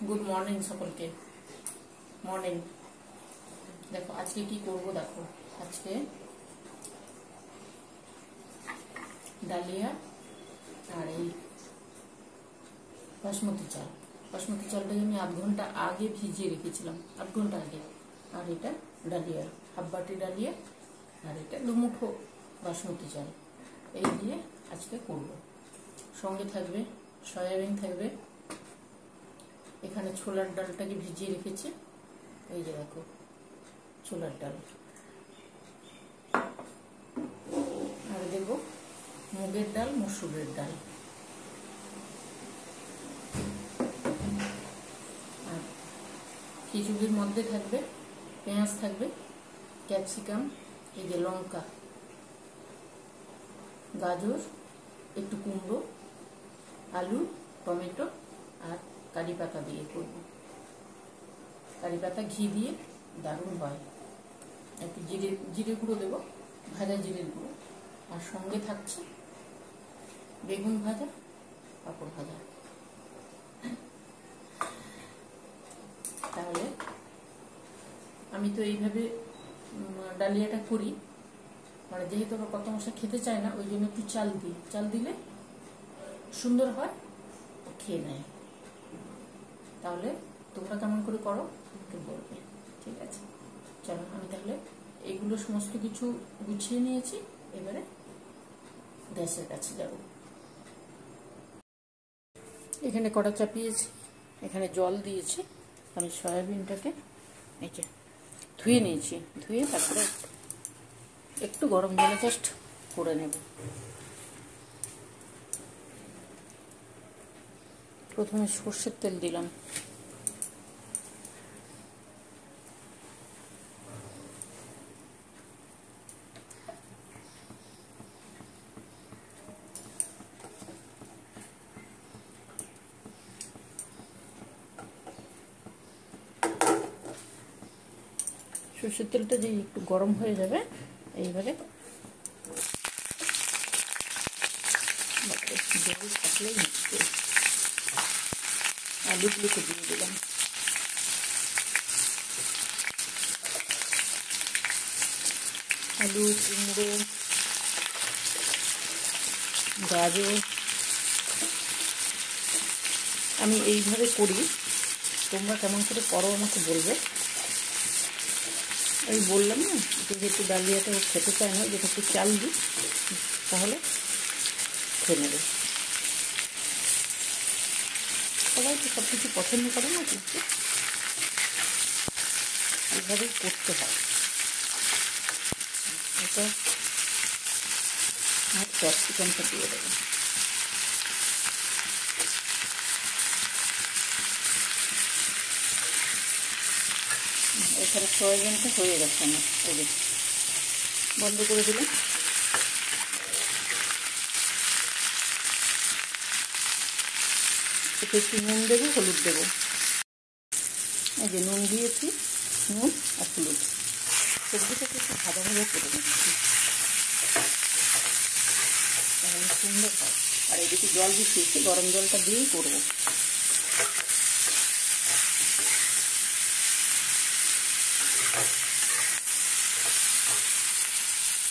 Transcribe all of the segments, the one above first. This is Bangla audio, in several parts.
গুড মর্নিং সকলকে। মর্নিং। দেখো আজকে কি করব, দেখো আজকে ডালিয়া আর এই বাসমতি চালটাকে আমি আধ ঘন্টা আগে ভিজিয়ে রেখেছিলাম, আধ ঘন্টা আগে। আর এটা ডালিয়া, হাফ বাটি ডালিয়া, আর এটা দুমুঠো বাসমতি চাল, এই দিয়ে আজকে করব। সঙ্গে থাকবে সয়াবিন থাকবে, এখানে ছোলার ডালটাকে ভিজিয়ে রেখেছি, এই যে দেখো ছোলার ডাল, আর দেব মুগের ডাল, মসুরের ডাল, আর খিচুড়ির মধ্যে থাকবে পেঁয়াজ থাকবে, ক্যাপসিকাম, এই যে লঙ্কা, গাজর, একটু কুমড়ো, আলু, টমেটো আর কারি পাতা দিয়ে করব। কারি পাতা ঘি দিয়ে দারুণ হয়। একটু জিরে গুঁড়ো দেবো, ভাজা জিরের গুঁড়ো, আর সঙ্গে থাকছে বেগুন ভাজা, পাঁপড় ভাজা। তাহলে আমি তো এইভাবে ডালিয়াটা করি, মানে যেহেতু আমার কত মশা খেতে চায় না, ওই জন্য একটু চাল দিই, চাল দিলে সুন্দর হয়, খেয়ে নেয়। তাহলে তোমরা কেমন করে করো একটু বলবে, ঠিক আছে? চলো আমি তাহলে এগুলো সমস্ত কিছু গুছিয়ে নিয়েছি, এবারে গ্যাসের কাছে যাব। এখানে কড়া চাপিয়েছি, এখানে জল দিয়েছি, আমি সয়াবিনটাকে এই যে ধুয়ে নিয়েছি, ধুয়ে তারপরে একটু গরম জলে জাস্ট করে নেব। প্রথমে সর্ষের তেল দিলাম, সর্ষের তেলটা যে একটু গরম হয়ে যাবে, এইবারে জল থাকলে আলুগুলোকে দিয়ে দিলাম, আলু, কুমড়ো, গাজর। আমি এইভাবে করি, তোমরা কেমন করে করো আমাকে বলবে। আমি বললাম না, যেহেতু ডালিয়াটা খেতে চায় না, যেটা একটু চাল দিই তাহলে খেয়ে নেবে। সবাই তো সব কিছু পছন্দ করে না, কিন্তু এইভাবেই করতে হয়। এটা আর ক্যাপসিকামটা দিয়ে দেবো। এখানে সয়াবিনটা হয়ে গেছে আমার, এই যে বন্ধ করে দিলাম। এতে একটু নুন দেবো, হলুদ দেবো, এই যে নুন দিয়েছি, নুন আর হলুদ। সবজিটাকে একটু ভাজা ভাজা করে নিচ্ছি, তাহলে সুন্দর হয়। আর এদিকে জল দিচ্ছি, গরম জলটা দিয়েই করবো।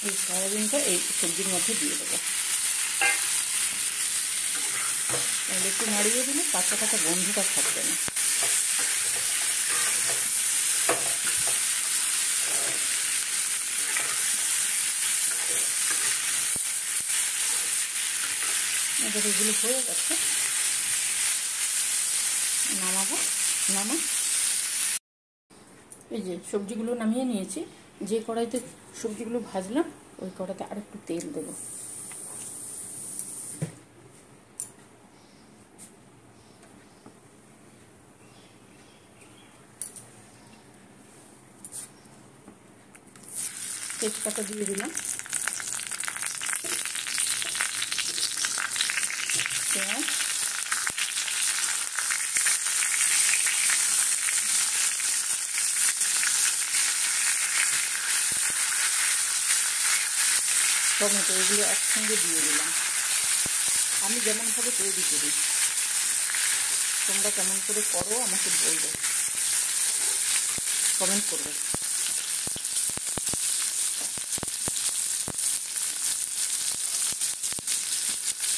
এই সয়াবিনটা এই সবজির মধ্যে দিয়ে দেবো, তাহলে একটু নাড়িয়ে দিলে কাঁচা কাঁচা গন্ধটা থাকবে না। এবার এগুলো হয়ে গেছে, নামাবো। এই যে সবজিগুলো নামিয়ে নিয়েছি, যে কড়াইতে সবজিগুলো ভাজলাম ওই কড়াইতে আর একটু তেল দেবো। তেজপাতা দিয়ে দিলাম, পেঁয়াজ, টমেটো, এগুলো একসঙ্গে দিয়ে দিলাম। আমি যেমনভাবে তৈরি করি তোমরা কেমন করে করো আমাকে বলবে, কমেন্ট করবে।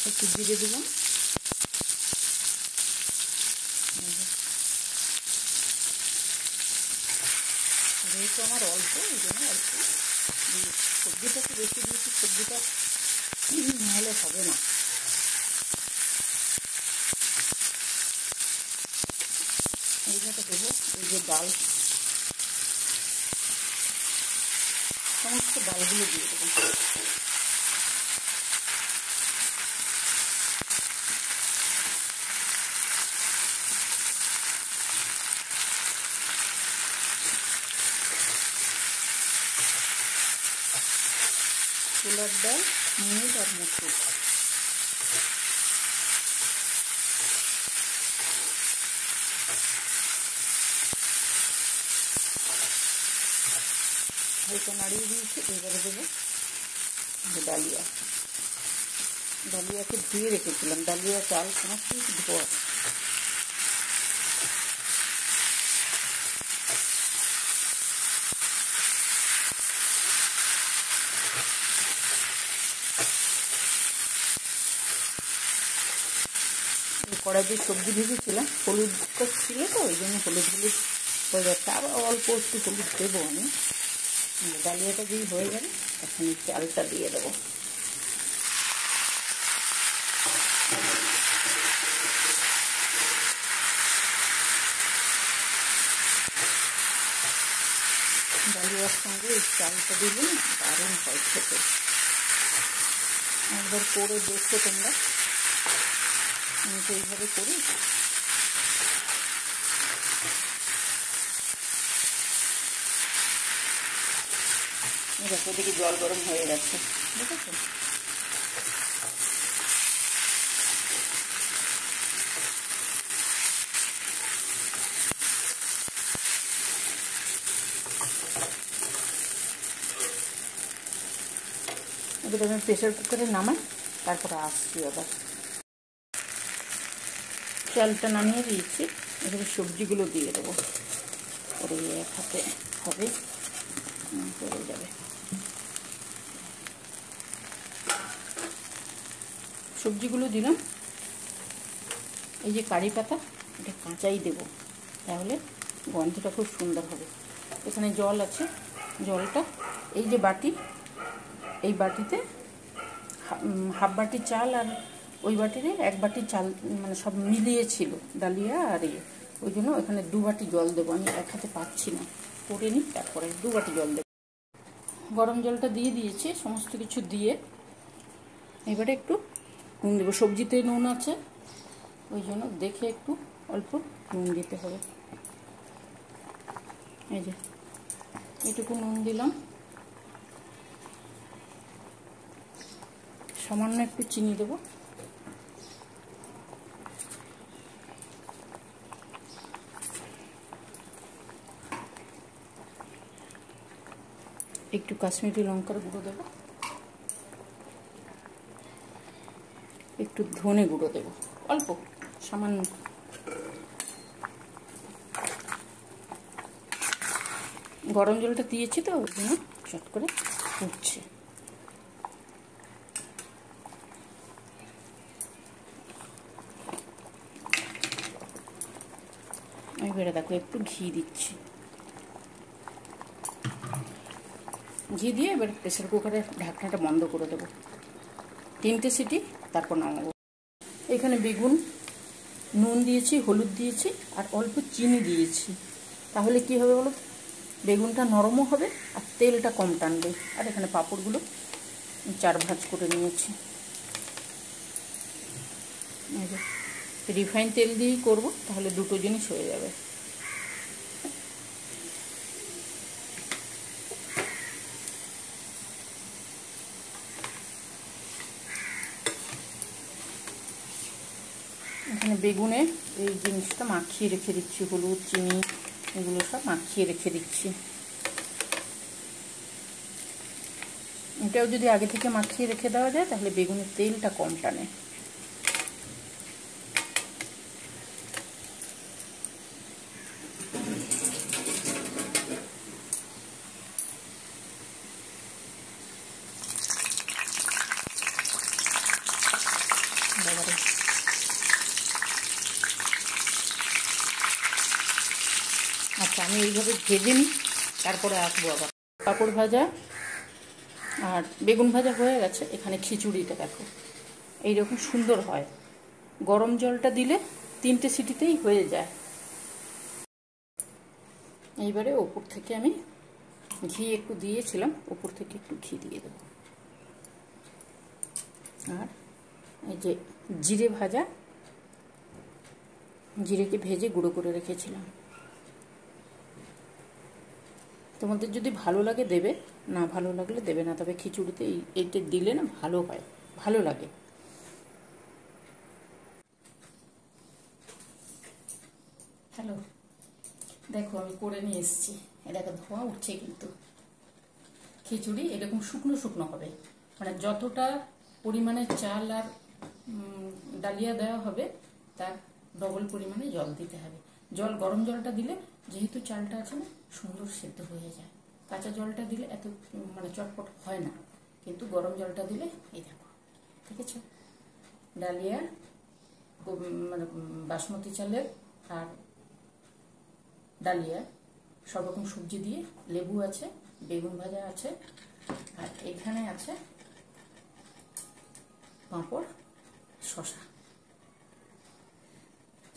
একটু জিরে দিলাম, যেহেতু আমার অল্প এই জন্য অল্প সবজিটা একটু বেশি দিয়েছি, সবজিটা নাহলে হবে না। এইটাতে দেবো এই যে ডাল, সমস্ত ডালগুলো দিয়ে দেবো। ছোলার ডাল, মুগ আর মসুর। হালকা নাড়িয়ে দিয়েছি। এবারে দেবো ডালিয়া। ডালিয়াকে ধুয়ে রেখেছিলাম, ডালিয়া চাল সমস্ত ধোয়া। কড়াইতে সবজি ভেজেছিলাম, হলুদ ছিল তো ওই জন্য হলুদ হলুদ হয়ে যাচ্ছে। আবার অল্প একটু হলুদ দেবো আমি। ডালিয়াটা যেই হয়ে যাবে তখন চালটা দিয়ে দেবো। ডালিয়ার সঙ্গে এই চালটা দিলে দারুণ হয় খেতে। একবার করে দেখো তোমরা, আমি তো এইভাবে করি। দেখো ওদিকে জল গরম হয়ে গেছে, বুঝেছো? এবার আমি প্রেসার কুকারে নামাই, তারপরে আসছি আবার। চালটা নামিয়ে দিয়েছি, এবারে সবজিগুলো দিয়ে দেবো। ওরে এক হাতে হবে, পড়ে যাবে। সবজিগুলো দিলাম। এই যে কারি পাতা, এটা কাঁচাই দেব, তাহলে গন্ধটা খুব সুন্দর হবে। এখানে জল আছে, জলটা এই যে বাটি, এই বাটিতে হাফ বাটি চাল আর ওই বাটিতে এক বাটি চাল, মানে সব মিলিয়ে ছিল ডালিয়া আর ওই জন্য এখানে 2 বাটি জল দেবো। আমি এক হাতে পাচ্ছি না, করে নিই, তারপরে 2 বাটি জল দেবো। গরম জলটা দিয়ে দিয়েছি, সমস্ত কিছু দিয়ে এবারে একটু নুন দেবো। সবজিতে নুন আছে, ওই জন্য দেখে একটু অল্প নুন দিতে হবে। এই যে এটুকু নুন দিলাম, সামান্য একটু চিনি দেবো। একটু কাশ্মীরি লঙ্কার গুঁড়ো দেবো, একটু ধনে গুঁড়ো দেবো, অল্প সামান্য। গরম জলটা দিয়েছি তো ওই জন্য চট করে ফুটছে। এবারে দেখো একটু ঘি দিচ্ছি, ঘি দিয়ে এবার প্রেসার কুকারের ঢাকনাটা বন্ধ করে দেবো। 3টে সিটি, তারপর নামাবো। এখানে বেগুন, নুন দিয়েছি, হলুদ দিয়েছি আর অল্প চিনি দিয়েছি। তাহলে কি হবে বলো, বেগুনটা নরমও হবে আর তেলটা কম টানবে। আর এখানে পাঁপড়গুলো 4 ভাঁজ করে নিয়েছি। রিফাইন তেল দিয়েই করবো, তাহলে দুটো জিনিস হয়ে যাবে। এখানে বেগুনে এই জিনিসটা মাখিয়ে রেখে দিচ্ছি, হলুদ চিনি এগুলো সব মাখিয়ে রেখে দিচ্ছি। এটাও যদি আগে থেকে মাখিয়ে রেখে দেওয়া যায় তাহলে বেগুনের তেলটা কম টানে। আচ্ছা, আমি এইভাবে ভেজে নিই, তারপরে আসবো আবার। পাঁপড় ভাজা আর বেগুন ভাজা হয়ে গেছে। এখানে খিচুড়িটা দেখো এইরকম সুন্দর হয়। গরম জলটা দিলে 3টে সিটিতেই হয়ে যায়। এইবারে ওপর থেকে আমি ঘি একটু দিয়েছিলাম, ওপর থেকে একটু ঘি দিয়ে দেবো। আর এই যে জিরে ভাজা, জিরেকে ভেজে গুঁড়ো করে রেখেছিলাম। তোমাদের যদি ভালো লাগে দেবে, না ভালো লাগলে দেবে না, তবে খিচুড়িতে এইটা দিলে না ভালো হয়, ভালো লাগে। হ্যালো, দেখো আমি করে নিয়ে এসেছি। দেখো ধোঁয়া উঠছে, কিন্তু খিচুড়ি এরকম শুকনো শুকনো হবে, মানে যতটা পরিমাণে চাল আর ডালিয়া দেওয়া হবে তার ডবল পরিমাণে জল দিতে হবে। গরম জলটা দিলে যেহেতু চালটা আছে না, সুন্দর সেদ্ধ হয়ে যায়। কাঁচা জলটা দিলে এত মানে চটপট হয় না, কিন্তু গরম জলটা দিলে এই দেখো, ঠিক আছে। ডালিয়া মানে বাসমতি চালের আর ডালিয়া সব রকম সবজি দিয়ে, লেবু আছে, বেগুন ভাজা আছে, আর এখানে আছে পাঁপড়,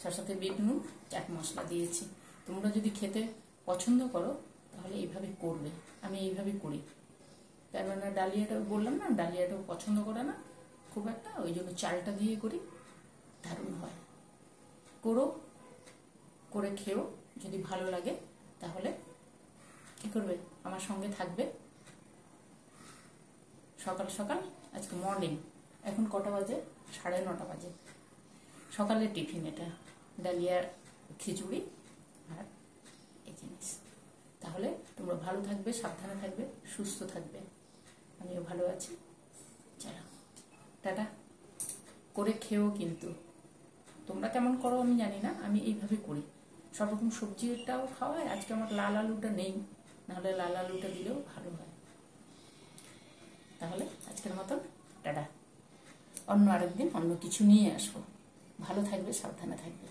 শশাতে বিট নুন, চাট মশলা দিয়েছি। তোমরা যদি খেতে পছন্দ করো তাহলে এইভাবে করবে। আমি এইভাবে করি, কেননা ডালিয়াটাও বললাম না, ডালিয়াটাও পছন্দ করে না খুব একটা, ওই জন্য চালটা দিয়ে করি, দারুণ হয়। করে খেও, যদি ভালো লাগে তাহলে কি করবে, আমার সঙ্গে থাকবে। সকাল সকাল, আজকে মর্নিং, এখন কটা বাজে? 9:30 বাজে। সকালের টিফিন এটা, ডালিয়া, খিচুড়ি আর এই জিনিস। তাহলে তোমরা ভালো থাকবে, সাবধানে থাকবে, সুস্থ থাকবে। আমিও ভালো আছি। চলো টাটা। করে খেও, কিন্তু তোমরা কেমন করো আমি জানি না, আমি এইভাবে করি। সব রকম সবজিটাও খাওয়া হয়। আজকে আমার লাল আলুটা নেই, নাহলে লাল আলুটা দিলেও ভালো হয়। তাহলে আজকের মতন টাটা। অন্য আরেকদিন অন্য কিছু নিয়ে আসবো। ভালো থাকবে, সাবধানে থাকবে।